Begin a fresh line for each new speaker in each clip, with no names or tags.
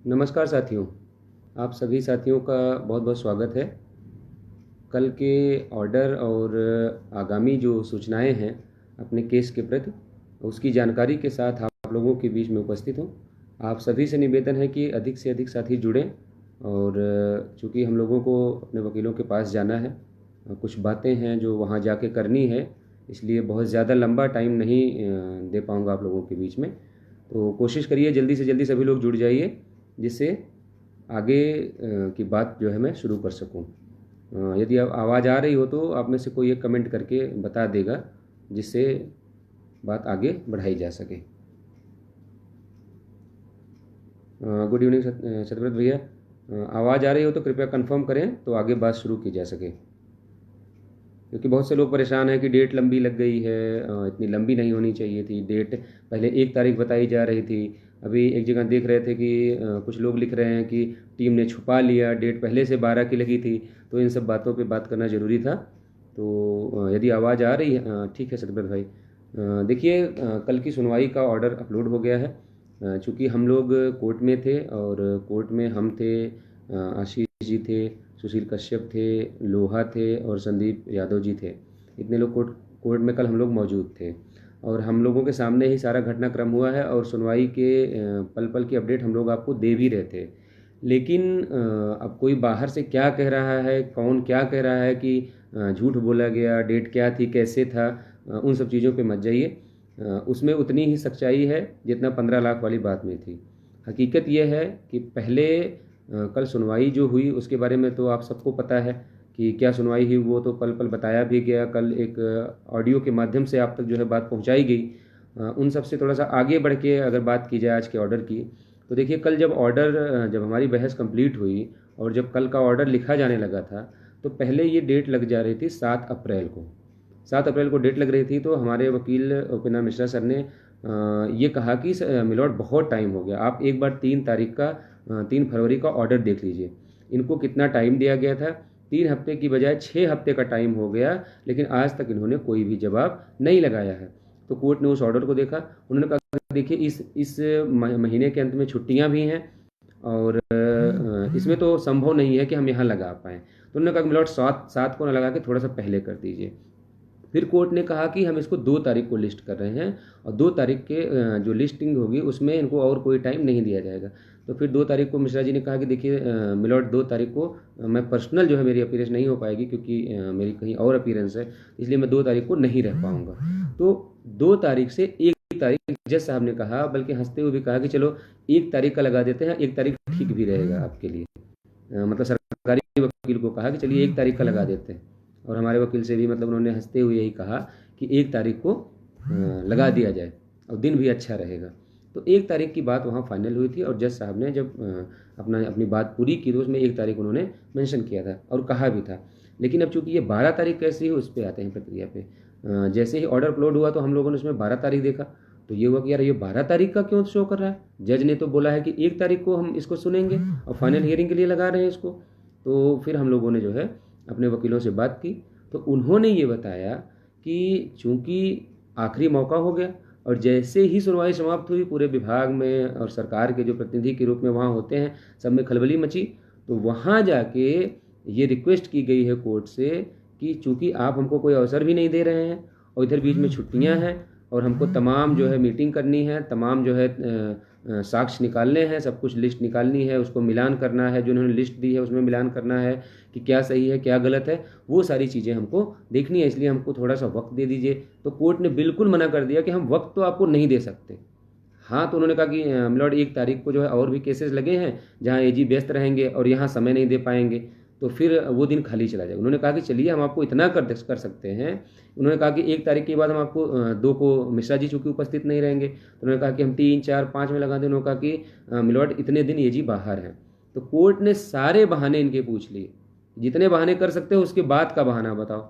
नमस्कार साथियों, आप सभी साथियों का बहुत बहुत स्वागत है। कल के ऑर्डर और आगामी जो सूचनाएं हैं अपने केस के प्रति, उसकी जानकारी के साथ आप लोगों के बीच में उपस्थित हूँ। आप सभी से निवेदन है कि अधिक से अधिक साथी जुड़ें और चूँकि हम लोगों को अपने वकीलों के पास जाना है, कुछ बातें हैं जो वहाँ जाके करनी है, इसलिए बहुत ज़्यादा लंबा टाइम नहीं दे पाऊँगा आप लोगों के बीच में। तो कोशिश करिए जल्दी से जल्दी सभी लोग जुड़ जाइए, जिससे आगे की बात जो है मैं शुरू कर सकूं। यदि आवाज़ आ रही हो तो आप में से कोई एक कमेंट करके बता देगा, जिससे बात आगे बढ़ाई जा सके। गुड इवनिंग सतव्रत भैया, आवाज़ आ रही हो तो कृपया कंफर्म करें तो आगे बात शुरू की जा सके, क्योंकि बहुत से लोग परेशान हैं कि डेट लंबी लग गई है। इतनी लंबी नहीं होनी चाहिए थी डेट। पहले 1 तारीख बताई जा रही थी, अभी एक जगह देख रहे थे कि कुछ लोग लिख रहे हैं कि टीम ने छुपा लिया, डेट पहले से 12 की लगी थी। तो इन सब बातों पे बात करना ज़रूरी था। तो यदि आवाज़ आ रही है, ठीक है सतब्रत भाई। देखिए, कल की सुनवाई का ऑर्डर अपलोड हो गया है। चूँकि हम लोग कोर्ट में थे और कोर्ट में हम थे, आशीष जी थे, सुशील कश्यप थे, लोहा थे और संदीप यादव जी थे। इतने लोग कोर्ट में कल हम लोग मौजूद थे और हम लोगों के सामने ही सारा घटनाक्रम हुआ है और सुनवाई के पल पल की अपडेट हम लोग आपको दे भी रहे थे। लेकिन अब कोई बाहर से क्या कह रहा है, कौन क्या कह रहा है कि झूठ बोला गया, डेट क्या थी, कैसे था, उन सब चीज़ों पे मत जाइए। उसमें उतनी ही सच्चाई है जितना 15 लाख वाली बात में थी। हकीकत यह है कि पहले कल सुनवाई जो हुई उसके बारे में तो आप सबको पता है कि क्या सुनवाई हुई, वो तो पल पल बताया भी गया। कल एक ऑडियो के माध्यम से आप तक जो है बात पहुंचाई गई। उन सब से थोड़ा सा आगे बढ़ के अगर बात की जाए आज के ऑर्डर की, तो देखिए कल जब हमारी बहस कंप्लीट हुई और जब कल का ऑर्डर लिखा जाने लगा था, तो पहले ये डेट लग जा रही थी 7 अप्रैल को। 7 अप्रैल को डेट लग रही थी। तो हमारे वकील उपेंद्र मिश्रा सर ने ये कहा कि मिलॉर्ड बहुत टाइम हो गया, आप एक बार 3 फरवरी का ऑर्डर देख लीजिए। इनको कितना टाइम दिया गया था, 3 हफ्ते की बजाय 6 हफ्ते का टाइम हो गया, लेकिन आज तक इन्होंने कोई भी जवाब नहीं लगाया है। तो कोर्ट ने उस ऑर्डर को देखा, उन्होंने कहा देखिए इस महीने के अंत में छुट्टियां भी हैं और इसमें तो संभव नहीं है कि हम यहाँ लगा पाएँ। तो उन्होंने कहा कि मिलॉर्ड 7 को ना लगा के थोड़ा सा पहले कर दीजिए। फिर कोर्ट ने कहा कि हम इसको 2 तारीख को लिस्ट कर रहे हैं और 2 तारीख के जो लिस्टिंग होगी उसमें इनको और कोई टाइम नहीं दिया जाएगा। तो फिर 2 तारीख को मिश्रा जी ने कहा कि देखिए मिलॉर्ड 2 तारीख को मैं पर्सनल जो है मेरी अपीयरेंस नहीं हो पाएगी, क्योंकि मेरी कहीं और अपीयरेंस है, इसलिए मैं 2 तारीख को नहीं रह पाऊँगा। तो 2 तारीख से 1 तारीख जज साहब ने कहा, बल्कि हंसते हुए भी कहा कि चलो 1 तारीख का लगा देते हैं, 1 तारीख ठीक भी रहेगा आपके लिए। मतलब सरकारी वकील को कहा कि चलिए 1 तारीख का लगा देते हैं। और हमारे वकील से भी मतलब उन्होंने हंसते हुए यही कहा कि 1 तारीख को लगा दिया जाए और दिन भी अच्छा रहेगा। तो 1 तारीख की बात वहाँ फाइनल हुई थी और जज साहब ने जब अपनी बात पूरी की तो उसमें 1 तारीख उन्होंने मेंशन किया था और कहा भी था। लेकिन अब चूंकि ये 12 तारीख कैसी है उस पर आते हैं प्रक्रिया पे। जैसे ही ऑर्डर अपलोड हुआ तो हम लोगों ने उसमें 12 तारीख देखा, तो ये हुआ कि यार ये 12 तारीख का क्यों शो कर रहा है, जज ने तो बोला है कि 1 तारीख को हम इसको सुनेंगे और फाइनल हियरिंग के लिए लगा रहे हैं इसको। तो फिर हम लोगों ने जो है अपने वकीलों से बात की, तो उन्होंने ये बताया कि चूंकि आखिरी मौका हो गया और जैसे ही सुनवाई समाप्त हुई पूरे विभाग में और सरकार के जो प्रतिनिधि के रूप में वहाँ होते हैं सब में खलबली मची। तो वहाँ जाके ये रिक्वेस्ट की गई है कोर्ट से कि चूंकि आप हमको कोई अवसर भी नहीं दे रहे हैं और इधर बीच में छुट्टियां हैं और हमको तमाम जो है मीटिंग करनी है, तमाम जो है साक्ष्य निकालने हैं, सब कुछ लिस्ट निकालनी है, उसको मिलान करना है, जो उन्होंने लिस्ट दी है उसमें मिलान करना है कि क्या सही है क्या गलत है, वो सारी चीज़ें हमको देखनी है, इसलिए हमको थोड़ा सा वक्त दे दीजिए। तो कोर्ट ने बिल्कुल मना कर दिया कि हम वक्त तो आपको नहीं दे सकते। हाँ, तो उन्होंने कहा कि मिलॉर्ड 1 तारीख को जो है और भी केसेस लगे हैं जहाँ एजी व्यस्त रहेंगे और यहाँ समय नहीं दे पाएंगे, तो फिर वो दिन खाली चला जाएगा। उन्होंने कहा कि चलिए हम आपको इतना कर सकते हैं। उन्होंने कहा कि 1 तारीख के बाद हम आपको 2 को मिश्रा जी चूँकि उपस्थित नहीं रहेंगे, तो उन्होंने कहा कि हम 3, 4, 5 में लगा दें। उन्होंने कहा कि मिलॉर्ड इतने दिन एजी बाहर हैं। तो कोर्ट ने सारे बहाने इनके पूछ लिए, जितने बहाने कर सकते हो उसके बाद का बहाना बताओ।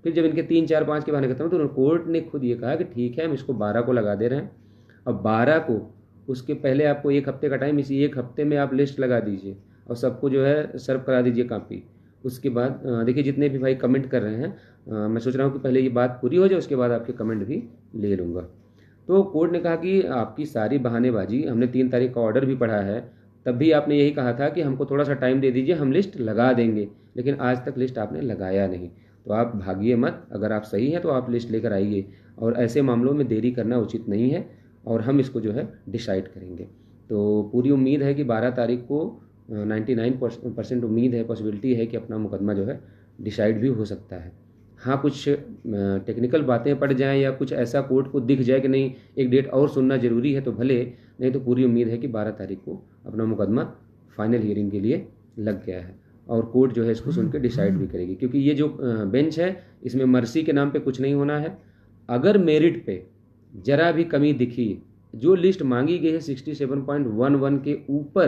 फिर जब इनके 3, 4, 5 के बहाने खत्म तो कोर्ट ने खुद ये कहा कि ठीक है हम इसको 12 को लगा दे रहे हैं। अब 12 को, उसके पहले आपको 1 हफ्ते का टाइम, इसी 1 हफ्ते में आप लिस्ट लगा दीजिए और सबको जो है सर्व करा दीजिए कापी। उसके बाद देखिए जितने भी भाई कमेंट कर रहे हैं, मैं सोच रहा हूँ कि पहले ये बात पूरी हो जाए उसके बाद आपके कमेंट भी ले लूँगा। तो कोर्ट ने कहा कि आपकी सारी बहानेबाजी, हमने 3 तारीख का ऑर्डर भी पढ़ा है, तब भी आपने यही कहा था कि हमको थोड़ा सा टाइम दे दीजिए, हम लिस्ट लगा देंगे, लेकिन आज तक लिस्ट आपने लगाया नहीं। तो आप भागिए मत, अगर आप सही हैं तो आप लिस्ट लेकर आइए, और ऐसे मामलों में देरी करना उचित नहीं है, और हम इसको जो है डिसाइड करेंगे। तो पूरी उम्मीद है कि 12 तारीख को 99% उम्मीद है, पॉसिबिलिटी है कि अपना मुकदमा जो है डिसाइड भी हो सकता है। हाँ, कुछ टेक्निकल बातें पड़ जाएं या कुछ ऐसा कोर्ट को दिख जाए कि नहीं एक डेट और सुनना ज़रूरी है तो भले, नहीं तो पूरी उम्मीद है कि 12 तारीख को अपना मुकदमा फाइनल हियरिंग के लिए लग गया है, और कोर्ट जो है इसको सुन के डिसाइड भी करेगी। क्योंकि ये जो बेंच है इसमें मर्सी के नाम पे कुछ नहीं होना है। अगर मेरिट पे ज़रा भी कमी दिखी, जो लिस्ट मांगी गई है 67.11 के ऊपर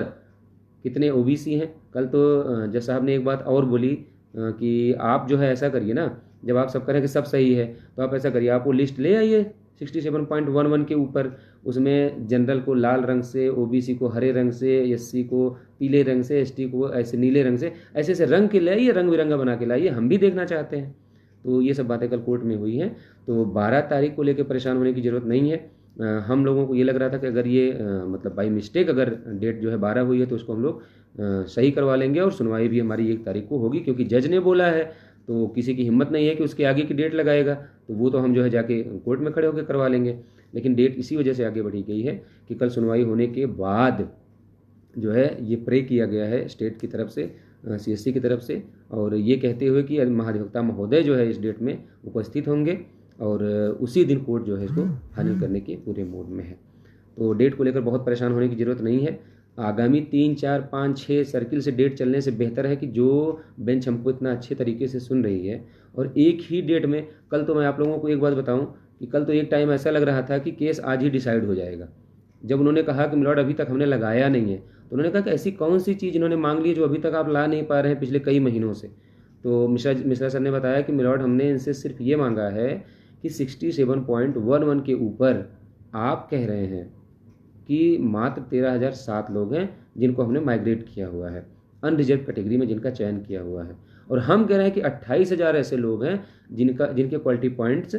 कितने ओबीसी हैं, कल तो जज साहब ने एक बात और बोली कि आप जो है ऐसा करिए ना, जब आप सब करें कि सब सही है तो आप ऐसा करिए, आप वो लिस्ट ले आइए 67.11 के ऊपर, उसमें जनरल को लाल रंग से, ओबीसी को हरे रंग से, एससी को पीले रंग से, एसटी को ऐसे नीले रंग से, ऐसे ऐसे रंग के लाइए, रंग बिरंगा बना के लाइए, हम भी देखना चाहते हैं। तो ये सब बातें कल कोर्ट में हुई हैं। तो 12 तारीख को लेकर परेशान होने की ज़रूरत नहीं है। हम लोगों को ये लग रहा था कि अगर ये मतलब बाई मिस्टेक अगर डेट जो है 12 हुई है तो उसको हम लोग सही करवा लेंगे, और सुनवाई भी हमारी 1 तारीख को होगी, क्योंकि जज ने बोला है तो किसी की हिम्मत नहीं है कि उसके आगे की डेट लगाएगा, तो वो तो हम जो है जाके कोर्ट में खड़े होकर करवा लेंगे। लेकिन डेट इसी वजह से आगे बढ़ी गई है कि कल सुनवाई होने के बाद जो है ये प्रे किया गया है स्टेट की तरफ से, सीएससी की तरफ से, और ये कहते हुए कि महाधिवक्ता महोदय जो है इस डेट में उपस्थित होंगे, और उसी दिन कोर्ट जो है इसको फाइनल करने के पूरे मूड में है। तो डेट को लेकर बहुत परेशान होने की ज़रूरत नहीं है। आगामी 3, 4, 5, 6 सर्किल से डेट चलने से बेहतर है कि जो बेंच हमको इतना अच्छे तरीके से सुन रही है, और एक ही डेट में, कल तो मैं आप लोगों को एक बात बताऊं कि कल तो एक टाइम ऐसा लग रहा था कि केस आज ही डिसाइड हो जाएगा। जब उन्होंने कहा कि मिलॉर्ड अभी तक हमने लगाया नहीं है, तो उन्होंने कहा कि ऐसी कौन सी चीज़ इन्होंने मांग ली जो अभी तक आप ला नहीं पा रहे हैं पिछले कई महीनों से। तो मिश्रा सर ने बताया कि मिलॉर्ड हमने इनसे सिर्फ ये मांगा है कि 67.11 के ऊपर आप कह रहे हैं कि मात्र 13,007 लोग हैं जिनको हमने माइग्रेट किया हुआ है, अनरिजर्व कैटेगरी में जिनका चयन किया हुआ है, और हम कह रहे हैं कि 28,000 ऐसे लोग हैं जिनके क्वालिटी पॉइंट्स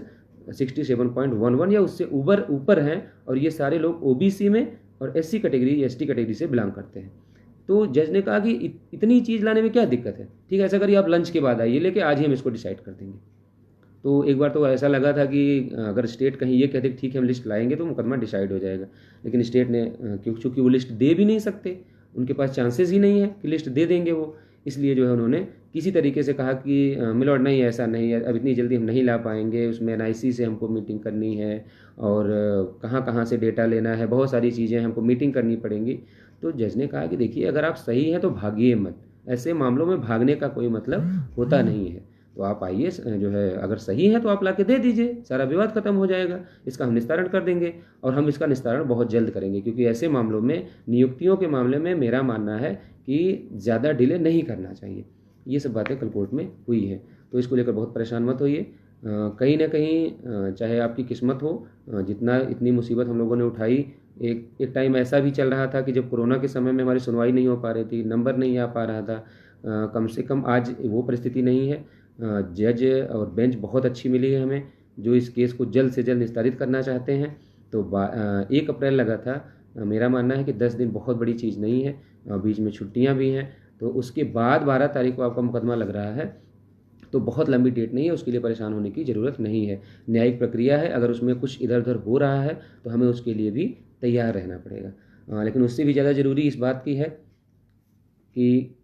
67.11 या उससे ऊपर हैं, और ये सारे लोग ओबीसी में और एससी कैटेगरी, एसटी कैटेगरी से बिलोंग करते हैं। तो जज ने कहा कि इतनी चीज़ लाने में क्या दिक्कत है, ठीक है ऐसा करिए आप लंच के बाद आइए लेके, आज ही हम इसको डिसाइड कर देंगे। तो एक बार तो ऐसा लगा था कि अगर स्टेट कहीं ये कहते ठीक है हम लिस्ट लाएंगे तो मुकदमा डिसाइड हो जाएगा, लेकिन स्टेट ने क्योंकि वो लिस्ट दे भी नहीं सकते, उनके पास चांसेस ही नहीं है कि लिस्ट दे देंगे वो, इसलिए जो है उन्होंने किसी तरीके से कहा कि मिलॉर्ड नहीं ऐसा नहीं है, अब इतनी जल्दी हम नहीं ला पाएंगे, उसमें एनआईसी से हमको मीटिंग करनी है, और कहाँ कहाँ से डेटा लेना है, बहुत सारी चीज़ें हमको मीटिंग करनी पड़ेंगी। तो जज ने कहा कि देखिए अगर आप सही हैं तो भागिए मत, ऐसे मामलों में भागने का कोई मतलब होता नहीं है, तो आप आइए, जो है अगर सही है तो आप लाके दे दीजिए, सारा विवाद खत्म हो जाएगा, इसका हम निस्तारण कर देंगे, और हम इसका निस्तारण बहुत जल्द करेंगे, क्योंकि ऐसे मामलों में, नियुक्तियों के मामले में मेरा मानना है कि ज़्यादा डिले नहीं करना चाहिए। ये सब बातें कल कोर्ट में हुई है, तो इसको लेकर बहुत परेशान मत होइए। कहीं ना कहीं चाहे आपकी किस्मत हो, इतनी मुसीबत हम लोगों ने उठाई, एक टाइम ऐसा भी चल रहा था कि जब कोरोना के समय में हमारी सुनवाई नहीं हो पा रही थी, नंबर नहीं आ पा रहा था, कम से कम आज वो परिस्थिति नहीं है। जज और बेंच बहुत अच्छी मिली है हमें, जो इस केस को जल्द से जल्द निस्तारित करना चाहते हैं। तो 1 अप्रैल लगा था, मेरा मानना है कि 10 दिन बहुत बड़ी चीज़ नहीं है, बीच में छुट्टियां भी हैं, तो उसके बाद 12 तारीख को आपका मुकदमा लग रहा है, तो बहुत लंबी डेट नहीं है, उसके लिए परेशान होने की ज़रूरत नहीं है। न्यायिक प्रक्रिया है, अगर उसमें कुछ इधर उधर हो रहा है तो हमें उसके लिए भी तैयार रहना पड़ेगा। लेकिन उससे भी ज़्यादा ज़रूरी इस बात की है कि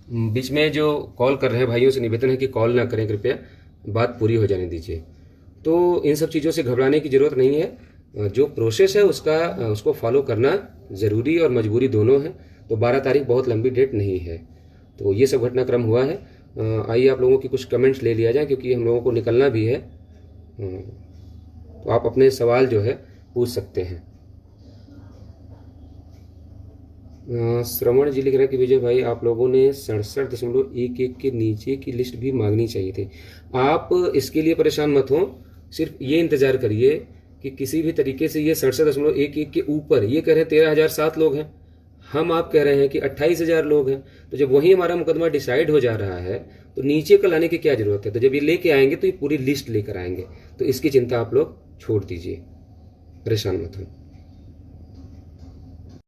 बीच में जो कॉल कर रहे हैं भाइयों से निवेदन है कि कॉल ना करें कृपया, बात पूरी हो जाने दीजिए। तो इन सब चीज़ों से घबराने की ज़रूरत नहीं है, जो प्रोसेस है उसको फॉलो करना ज़रूरी और मजबूरी दोनों है। तो 12 तारीख बहुत लंबी डेट नहीं है। तो ये सब घटनाक्रम हुआ है। आइए आप लोगों की कुछ कमेंट्स ले लिया जाए, क्योंकि हम लोगों को निकलना भी है। तो आप अपने सवाल जो है पूछ सकते हैं। श्रवण जी लिख रहे हैं कि विजय भाई आप लोगों ने 67.11 के नीचे की लिस्ट भी मांगनी चाहिए थी। आप इसके लिए परेशान मत हो, सिर्फ ये इंतजार करिए कि किसी भी तरीके से ये 67.11 के ऊपर, ये कह रहे हैं 13,007 लोग हैं, हम आप कह रहे हैं कि 28,000 लोग हैं। तो जब वही हमारा मुकदमा डिसाइड हो जा रहा है तो नीचे का लाने की क्या जरूरत है। तो जब ये लेके आएंगे तो ये पूरी लिस्ट लेकर आएंगे, तो इसकी चिंता आप लोग छोड़ दीजिए, परेशान मत हो।